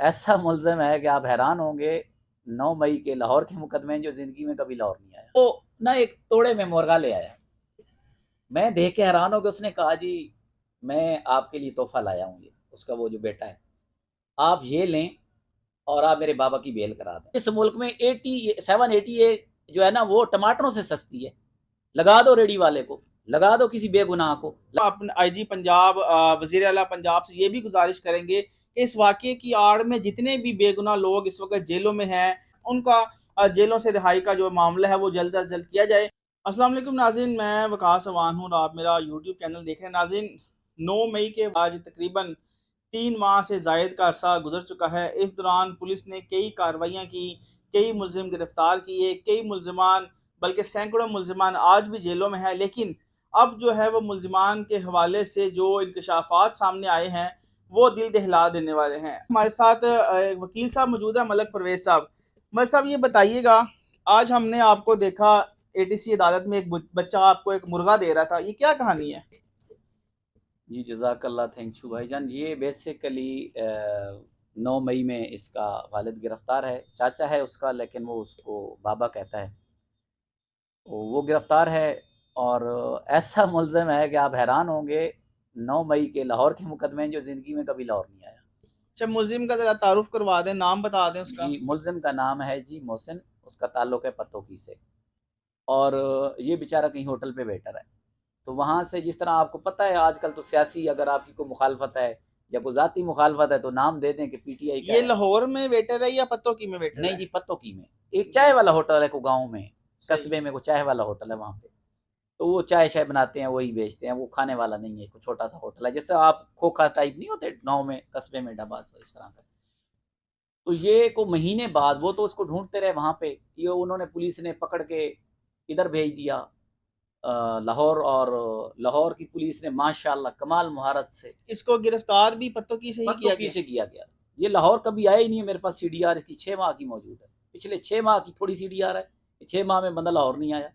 ایسا ملزم ہے کہ آپ حیران ہوں گے، 9 مئی کے لاہور کے مقدمے جو زندگی میں کبھی لاہور نہیں آیا، وہ نہ ایک توڑے میں مرغا لے آیا۔ میں دیکھ کے حیران ہو کہ اس نے کہا جی میں آپ کے لیے تحفہ لایا ہوں، یہ اس کا وہ جو بیٹا ہے، آپ یہ لیں اور آپ میرے بابا کی بیل کرا دیں۔ اس ملک میں 780 جو ہے نا وہ ٹماٹروں سے سستی ہے، لگا دو ریڈی والے کو، لگا دو کسی بے گناہ کو۔ اپنے آئی جی پنجاب وزیر اعلیٰ پنجاب سے یہ بھی گزارش کریں گے کہ اس واقعے کی آڑ میں جتنے بھی بے گناہ لوگ اس وقت جیلوں میں ہیں ان کا جیلوں سے رہائی کا جو معاملہ ہے وہ جلد از جلد کیا جائے۔ السلام علیکم ناظرین، میں وقاص اوان ہوں اور آپ میرا یوٹیوب چینل دیکھ رہے ہیں۔ ناظرین، 9 مئی کے بعد تقریباً 3 ماہ سے زائد کا عرصہ گزر چکا ہے۔ اس دوران پولیس نے کئی کارروائیاں کی، کئی ملزم گرفتار کیے، کئی ملزمان بلکہ سینکڑوں ملزمان آج بھی جیلوں میں ہیں، لیکن اب جو ہے وہ ملزمان کے حوالے سے جو انکشافات سامنے آئے ہیں وہ دل دہلا دینے والے ہیں۔ ہمارے ساتھ وکیل صاحب موجود ہیں، ملک پرویز صاحب۔ ملک صاحب یہ بتائیے گا، آج ہم نے آپ کو دیکھا اے ٹی سی عدالت میں، ایک بچہ آپ کو ایک مرغا دے رہا تھا، یہ کیا کہانی ہے؟ جی جزاک اللہ، تھینک یو بھائی جان۔ یہ بیسیکلی 9 مئی میں اس کا والد گرفتار ہے، چاچا ہے اس کا لیکن وہ اس کو بابا کہتا ہے، وہ گرفتار ہے اور ایسا ملزم ہے کہ آپ حیران ہوں گے، 9 مئی کے لاہور کے مقدمے جو زندگی میں کبھی لاہور نہیں آیا۔ اچھا، ملزم کا ذرا تعارف کروا دیں، نام بتا دیں اس کا۔ جی ملزم کا نام ہے جی محسن، اس کا تعلق ہے پتوکی سے، اور یہ بیچارہ کہیں ہوٹل پہ ویٹر ہے۔ تو وہاں سے جس طرح آپ کو پتہ ہے آج کل تو سیاسی اگر آپ کی کوئی مخالفت ہے یا کوئی ذاتی مخالفت ہے تو نام دے دیں کہ پی ٹی آئی کا یہ ہے۔ لاہور میں ویٹر ہے یا پتوکی میں ویٹر نہیں ہے؟ جی پتوکی میں ایک چائے والا ہوٹل ہے، کوئی گاؤں میں قصبے میں کوئی چائے والا ہوٹل ہے، وہاں پہ تو وہ چائے شائے بناتے ہیں، وہی بیچتے ہیں، وہ کھانے والا نہیں ہے، کوئی چھوٹا سا ہوٹل ہے جیسے آپ کھوکھا ٹائپ نہیں ہوتے گاؤں میں قصبے میں ڈھابا اس طرح کا۔ تو یہ کو مہینے بعد وہ تو اس کو ڈھونڈتے رہے وہاں پہ، یہ انہوں نے پولیس نے پکڑ کے ادھر بھیج دیا لاہور، اور لاہور کی پولیس نے ماشاءاللہ کمال مہارت سے اس کو گرفتار بھی پتوکی سے ہی کیا پتوکی گیا؟ سے کیا گیا۔ یہ لاہور کبھی آیا ہی نہیں ہے، میرے پاس سی ڈی آر اس کی 6 ماہ کی موجود ہے، پچھلے 6 ماہ کی تھوڑی سی ڈی آر ہے، 6 ماہ میں بندہ لاہور نہیں آیا۔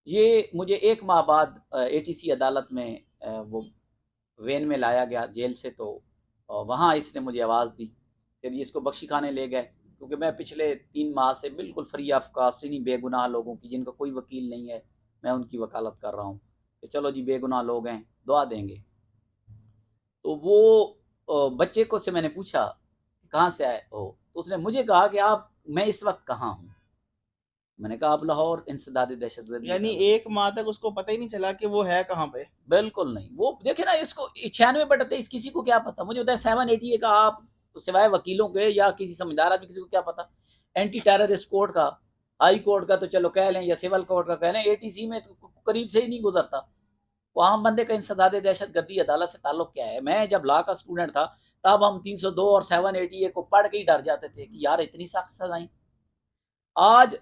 یہ مجھے 1 ماہ بعد اے ٹی سی عدالت میں وہ وین میں لایا گیا جیل سے، تو وہاں اس نے مجھے آواز دی، پھر یہ اس کو بخشی خانے لے گئے، کیونکہ میں پچھلے 3 ماہ سے بالکل فری آف کاسٹ، انہیں بے گناہ لوگوں کی جن کا کوئی وکیل نہیں ہے میں ان کی وکالت کر رہا ہوں کہ چلو جی بے گناہ لوگ ہیں دعا دیں گے۔ تو وہ بچے کو سے میں نے پوچھا کہاں سے آئے ہو، تو اس نے مجھے کہا کہ میں اس وقت کہاں ہوں۔ میں نے کہا آپ لاہور انسداد دہشت گردی یعنی ہے۔ 1 ماہ تک اس کو پتہ ہی نہیں چلا کہ وہ ہے کہاں پہ؟ بالکل نہیں، وہ دیکھیں نا اس کو 96/23 کسی کو کیا پتا، مجھے بتایا 780 کا آپ سوائے وکیلوں کے یا کسی سمجھدار آدمی کسی کو کیا پتا، اینٹی ٹیررسٹ کورٹ کا، ہائی کورٹ کا تو چلو کہہ لیں یا سول کورٹ کا کہہ لیں، اے ٹی سی میں تو قریب سے ہی نہیں گزرتا۔ وہ عام بندے کا انسداد دہشت گردی عدالت سے تعلق کیا ہے؟ میں جب لا کا اسٹوڈنٹ تھا تب ہم 302 اور 780 کو پڑھ کے ہی ڈر جاتے تھے کہ یار اتنی سخت سزائیں۔ آج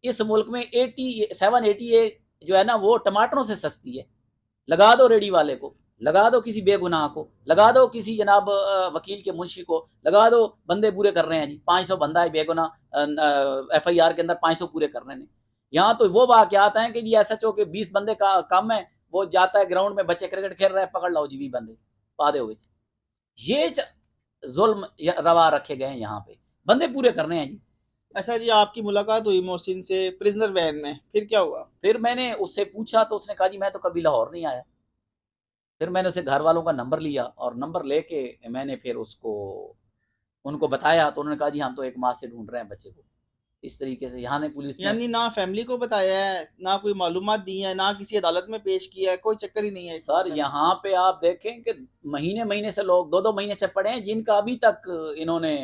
اس ملک میں 780 جو ہے نا وہ ٹماٹروں سے سستی ہے، لگا دو ریڈی والے کو، لگا دو کسی بے گناہ کو، لگا دو کسی جناب وکیل کے منشی کو، لگا دو بندے پورے کر رہے ہیں جی 500 بندہ ہے بے گناہ ایف آئی آر کے اندر 500 پورے کر رہے ہیں۔ یہاں تو وہ واقعات ہیں کہ جی ایس ایچ او کے 20 بندے کا کم ہے، وہ جاتا ہے گراؤنڈ میں بچے کرکٹ کھیل رہے ہیں، پکڑ لاؤ جی 20 بندے پا دے ہوئے۔ یہ ظلم روا رکھے گئے ہیں، یہاں پہ بندے پورے کرنے ہیں جی۔ اچھا جی، آپ کی ملاقات ہوئی محسن سے پرزنر وین میں، پھر کیا ہوا؟ پھر میں نے اس سے پوچھا تو اس نے کہا جی میں تو کبھی لاہور نہیں آیا۔ پھر میں نے اسے گھر والوں کا نمبر لیا اور نمبر لے کے میں نے پھر ان کو بتایا، تو انہوں نے کہا جی ہم تو 1 ماہ سے ڈھونڈ رہے ہیں بچے کو۔ اس طریقے سے یہاں نے پولیس نے یعنی نہ فیملی کو بتایا ہے، نہ کوئی معلومات دی ہے، نہ کسی عدالت میں پیش کیا ہے، کوئی چکر ہی نہیں ہے؟ سر یہاں پہ آپ دیکھیں کہ مہینے سے لوگ 2 مہینے سے پڑے ہیں جن کا ابھی تک انہوں نے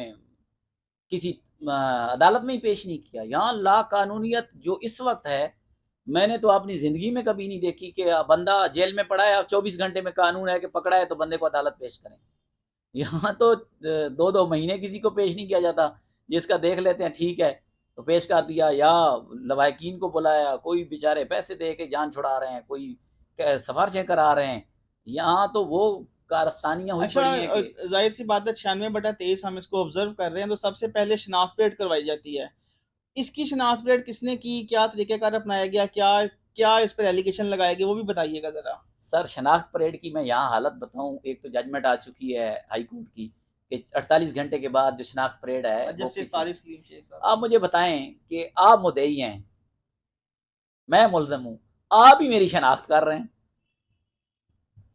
کسی عدالت میں ہی پیش نہیں کیا۔ یہاں لا قانونیت جو اس وقت ہے میں نے تو اپنی زندگی میں کبھی نہیں دیکھی کہ بندہ جیل میں پڑا ہے اور 24 گھنٹے میں قانون ہے کہ پکڑا ہے تو بندے کو عدالت پیش کریں۔ یہاں تو 2 مہینے کسی کو پیش نہیں کیا جاتا، جس کا دیکھ لیتے ہیں ٹھیک ہے تو پیش کر دیا، یا لواحقین کو بلایا، کوئی بیچارے پیسے دے کے جان چھڑا رہے ہیں، کوئی سفارشیں کرا رہے ہیں۔ یہاں تو وہ کارستانیاں ہوئی اچھا، پڑی ہیں کہ ظاہر سی بات ہے 96/23 ہم اس کو آبزرو کر رہے ہیں، تو سب سے پہلے شناخت پلیٹ کروائی جاتی ہے۔ اس کی شناخت پلیٹ کس نے کی، کیا طریقہ کار اپنایا گیا، کیا اس پر ایلیگیشن لگائے گئے، وہ بھی بتائیے گا ذرا۔ سر شناخت پریڈ کی میں یہاں حالت بتاؤں، ایک تو ججمنٹ آ چکی ہے ہائی کورٹ کی کہ 48 گھنٹے کے بعد جو شناخت پریڈ ہے وہ جسٹس طارق سلیم شیخ صاحب، آپ مجھے بتائیں کہ آپ مدعی ہیں، میں ملزم ہوں، آپ ہی میری شناخت کر رہے ہیں.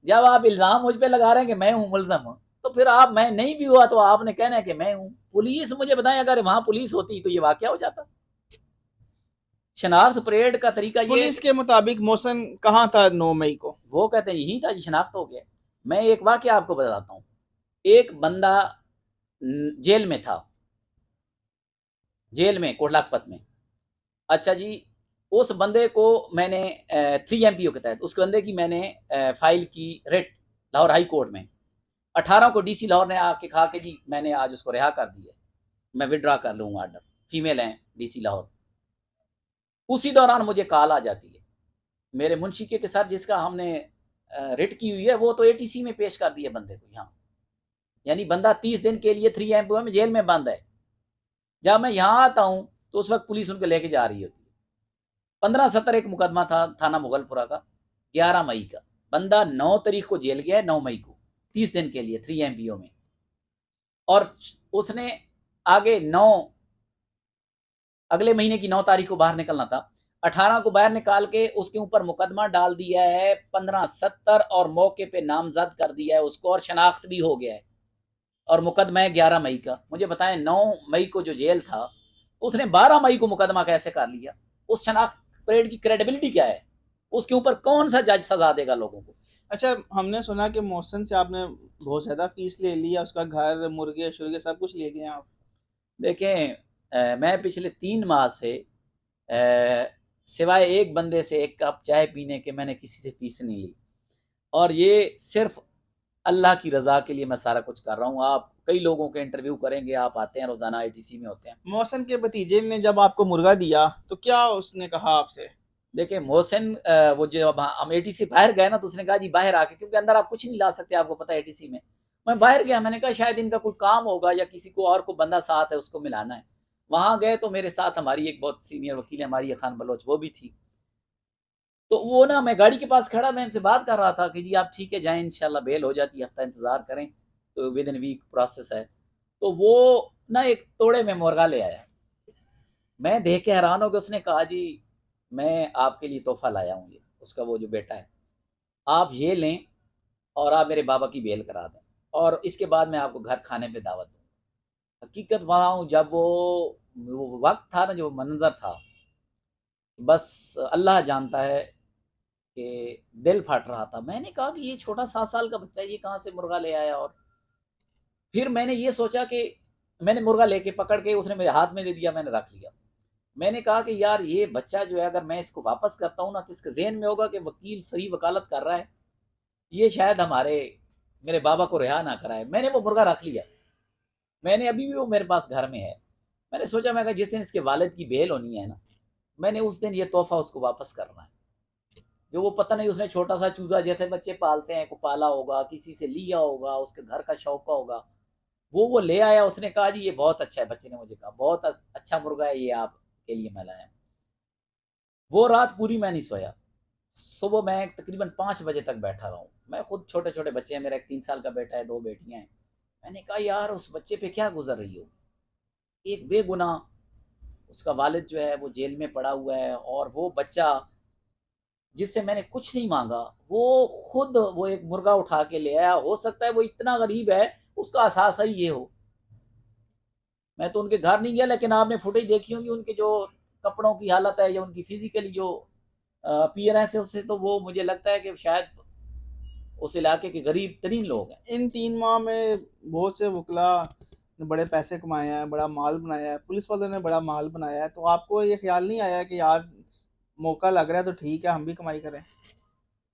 جب آپ الزام مجھ پہ لگا رہے ہیں کہ میں ہوں ملزم ہوں، تو پھر آپ میں نہیں بھی ہوا تو آپ نے کہنا ہے کہ میں ہوں. پولیس مجھے بتائیں اگر وہاں پولیس ہوتی تو یہ واقعہ ہو جاتا. شناخت پریڈ کا طریقہ یہ پولیس کے مطابق محسن کہاں تھا 9 مئی کو؟ وہ کہتے ہیں یہی تھا جی، شناخت ہو گیا. میں ایک واقعہ آپ کو بتاتا ہوں. ایک بندہ جیل میں تھا، جیل میں کوٹ لاکھپت میں. اچھا جی، اس بندے کو میں نے 3 MPO کے تحت اس بندے کی میں نے فائل کی ریٹ لاہور ہائی کورٹ میں. 18 کو ڈی سی لاہور نے آ کے کہا کہ جی میں نے آج اس کو رہا کر دیا، میں وڈرا کر لوں آرڈر. فیمیل ہیں ڈی سی لاہور. اسی دوران مجھے کال آ جاتی ہے میرے منشی کے ساتھ جس کا ہم نے ریٹ کی ہوئی ہے، وہ تو ATC میں پیش کر دیا بندے کو یہاں. یعنی بندہ 30 دن کے لیے 3 MPO میں جیل میں بند ہے. جب میں یہاں آتا ہوں تو اس وقت پولیس ان کو لے کے جا رہی ہوتی ہے. 1570 ایک مقدمہ تھا تھانہ مغل پورہ کا، 11 مئی کا. بندہ 9 تاریخ کو جیل گیا ہے، 9 مئی کو 30 دن کے لیے 3 MPO میں. اور اس نے آگے اگلے مہینے کی 9 تاریخ کو باہر نکلنا تھا. 18 کو باہر نکال کے اس کے اوپر مقدمہ ڈال دیا ہے 1570 اور موقع پہ نامزد کر دیا ہے اس کو، اور شناخت بھی ہو گیا ہے. اور مقدمہ ہے 11 مئی کا. مجھے بتائیں 9 مئی کو جو جیل تھا اس نے 12 مئی کو مقدمہ کیسے کر لیا؟ اس شناخت پریڈ کی کریڈیبلٹی کیا ہے؟ اس کے اوپر کون سا جج سزا دے گا لوگوں کو؟ اچھا، ہم نے سنا کہ محسن سے آپ نے بہت زیادہ فیس لے لیا، اس کا گھر، مرغے شرغے سب کچھ لے گئے آپ. دیکھیں میں پچھلے 3 ماہ سے سوائے ایک بندے سے ایک کپ چائے پینے کے میں نے کسی سے فیس نہیں لی، اور یہ صرف اللہ کی رضا کے لیے میں سارا کچھ کر رہا ہوں. آپ کئی لوگوں کے انٹرویو کریں گے، آپ آتے ہیں روزانہ ATC میں ہوتے ہیں. محسن کے بھتیجے نے جب آپ کو مرغا دیا تو کیا اس نے کہا آپ سے؟ دیکھیں محسن وہ جب ہم ATC باہر گئے نا تو اس نے کہا جی باہر آ کے، کیونکہ اندر آپ کچھ نہیں لا سکتے، آپ کو پتا ہے ATC میں باہر گیا. میں نے کہا شاید ان کا کوئی کام ہوگا یا کسی کو اور کو بندہ ساتھ ہے اس کو ملانا ہے. وہاں گئے تو میرے ساتھ ہماری ایک بہت سینئر وکیل ہے ہماری خان بلوچ، وہ بھی تھی. تو وہ نا میں گاڑی کے پاس کھڑا میں ان سے بات کر رہا تھا کہ جی آپ ٹھیک ہے جائیں انشاءاللہ بیل ہو جاتی ہے، ہفتہ انتظار کریں تو ود ان ویک پروسیس ہے. تو وہ نا ایک توڑے میں مرغا لے آیا. میں دیکھ کے حیران ہو کہ اس نے کہا جی میں آپ کے لیے تحفہ لایا ہوں، یہ اس کا وہ جو بیٹا ہے، آپ یہ لیں اور آپ میرے بابا کی بیل کرا دیں، اور اس کے بعد میں آپ کو گھر کھانے پہ دعوت دوں. حقیقت بتاؤں جب وہ وقت تھا نا، جو منظر تھا، بس اللہ جانتا ہے کہ دل پھٹ رہا تھا. میں نے کہا کہ یہ چھوٹا 7 سال کا بچہ یہ کہاں سے مرغا لے آیا؟ اور پھر میں نے یہ سوچا کہ میں نے مرغا لے کے پکڑ کے اس نے میرے ہاتھ میں دے دیا، میں نے رکھ لیا. میں نے کہا کہ یار یہ بچہ جو ہے اگر میں اس کو واپس کرتا ہوں نا تو اس کے ذہن میں ہوگا کہ وکیل فری وکالت کر رہا ہے، یہ شاید میرے بابا کو رہا نہ کرائے. میں نے وہ مرغا رکھ لیا، میں نے ابھی بھی وہ میرے پاس گھر میں ہے. میں نے سوچا میں کہ جس دن اس کے والد کی بیل ہونی ہے نا، میں نے اس دن یہ تحفہ اس کو واپس کرنا ہے. جو وہ پتہ نہیں اس نے چھوٹا سا چوزا جیسے بچے پالتے ہیں کو پالا ہوگا، کسی سے لیا ہوگا، اس کے گھر کا شوق ہوگا، وہ لے آیا. اس نے کہا جی یہ بہت اچھا ہے، بچے نے مجھے کہا بہت اچھا مرغا ہے یہ، آپ کے لیے میں لایا. وہ رات پوری میں نہیں سویا. صبح میں تقریباً 5 بجے تک بیٹھا رہا ہوں. میں خود چھوٹے چھوٹے بچے ہیں، میرا ایک 3 سال کا بیٹا ہے، 2 بیٹیاں ہیں. میں نے کہا یار اس بچے پہ کیا گزر رہی ہو؟ ایک بے گناہ، اس کا والد جو ہے وہ جیل میں پڑا ہوا ہے، اور وہ بچہ جس سے میں نے کچھ نہیں مانگا وہ خود وہ ایک مرغا اٹھا کے لے آیا. ہو سکتا ہے وہ اتنا غریب ہے اس کا احساس ہی یہ ہو. میں تو ان کے گھر نہیں گیا، لیکن آپ نے فوٹیج دیکھی ہوگی ان کے جو کپڑوں کی حالت ہے یا ان کی فزیکلی جو اپیئرنس ہے، اس سے تو وہ مجھے لگتا ہے کہ شاید اس علاقے کے غریب ترین لوگ ہیں. ان 3 ماہ میں بہت سے وکلا نے بڑے پیسے کمائے ہیں، بڑا مال بنایا ہے، پولیس والوں نے بڑا مال بنایا ہے، تو آپ کو یہ خیال نہیں آیا کہ یار موقع لگ رہا ہے تو ٹھیک ہے ہم بھی کمائی کریں؟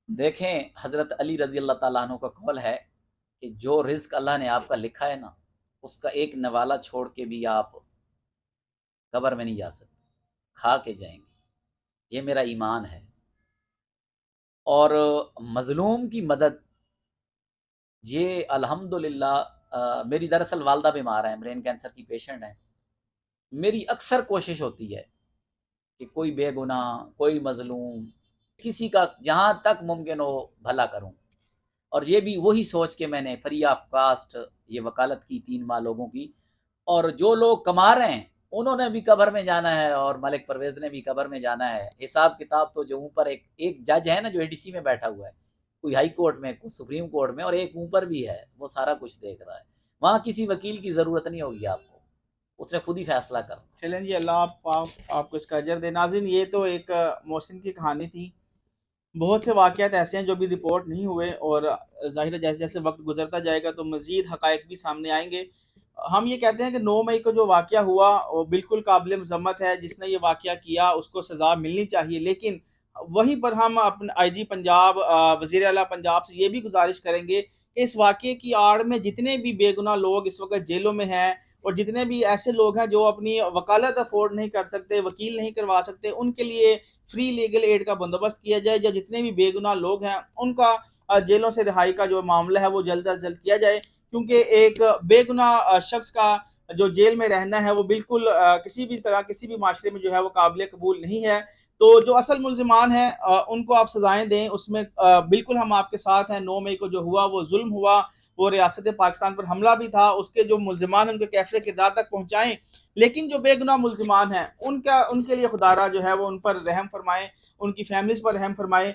دیکھیں حضرت علی رضی اللہ تعالیٰ عنہ کا قول ہے کہ جو رزق اللہ نے آپ کا لکھا ہے نا، اس کا ایک نوالا چھوڑ کے بھی آپ قبر میں نہیں جا سکتے، کھا کے جائیں گے. یہ میرا ایمان ہے. اور مظلوم کی مدد، یہ الحمدللہ میری دراصل والدہ بیمار ہیں، برین کینسر کی پیشنٹ ہیں. میری اکثر کوشش ہوتی ہے کہ کوئی بے گناہ، کوئی مظلوم، کسی کا جہاں تک ممکن ہو بھلا کروں. اور یہ بھی وہی سوچ کے میں نے فری آف کاسٹ یہ وکالت کی 3 ماہ لوگوں کی، اور جو لوگ کما رہے ہیں انہوں نے بھی قبر میں جانا ہے، اور ملک پرویز نے بھی قبر میں جانا ہے۔ حساب کتاب تو جو اوپر ایک جج ہے نا جو ADC میں بیٹھا ہوا ہے، کوئی ہائی کورٹ میں، کوئی سپریم کورٹ میں، اور ایک اوپر بھی ہے، وہ سارا کچھ دیکھ رہا ہے۔ وہاں کسی وکیل کی ضرورت نہیں ہوگی آپ کو، اس نے خود ہی فیصلہ کرنا۔ چلیں جی، اللہ آپ کو اس کا اجر دے۔ ناظرین، یہ تو ایک محسن کی کہانی تھی۔ بہت سے واقعات ایسے ہیں جو بھی رپورٹ نہیں ہوئے، اور ظاہر ہے جیسے جیسے وقت گزرتا جائے گا تو مزید حقائق بھی سامنے آئیں گے۔ ہم یہ کہتے ہیں کہ 9 مئی کو جو واقعہ ہوا وہ بالکل قابل مذمت ہے، جس نے یہ واقعہ کیا اس کو سزا ملنی چاہیے، لیکن وہیں پر ہم اپنے IG پنجاب، وزیر اعلیٰ پنجاب سے یہ بھی گزارش کریں گے کہ اس واقعے کی آڑ میں جتنے بھی بے گناہ لوگ اس وقت جیلوں میں ہیں، اور جتنے بھی ایسے لوگ ہیں جو اپنی وکالت افورڈ نہیں کر سکتے، وکیل نہیں کروا سکتے، ان کے لیے فری لیگل ایڈ کا بندوبست کیا جائے، یا جتنے بھی بے گناہ لوگ ہیں ان کا جیلوں سے رہائی کا جو معاملہ ہے وہ جلد از جلد کیا جائے، کیونکہ ایک بے گناہ شخص کا جو جیل میں رہنا ہے وہ بالکل کسی بھی طرح کسی بھی معاشرے میں جو ہے وہ قابل قبول نہیں ہے۔ تو جو اصل ملزمان ہیں ان کو آپ سزائیں دیں، اس میں بالکل ہم آپ کے ساتھ ہیں۔ 9 مئی کو جو ہوا وہ ظلم ہوا، وہ ریاست پاکستان پر حملہ بھی تھا، اس کے جو ملزمان ہیں ان کے کیفر کردار تک پہنچائیں، لیکن جو بے گناہ ملزمان ہیں ان کے لیے خدا را جو ہے وہ ان پر رحم فرمائیں، ان کی فیملیز پر رحم فرمائیں۔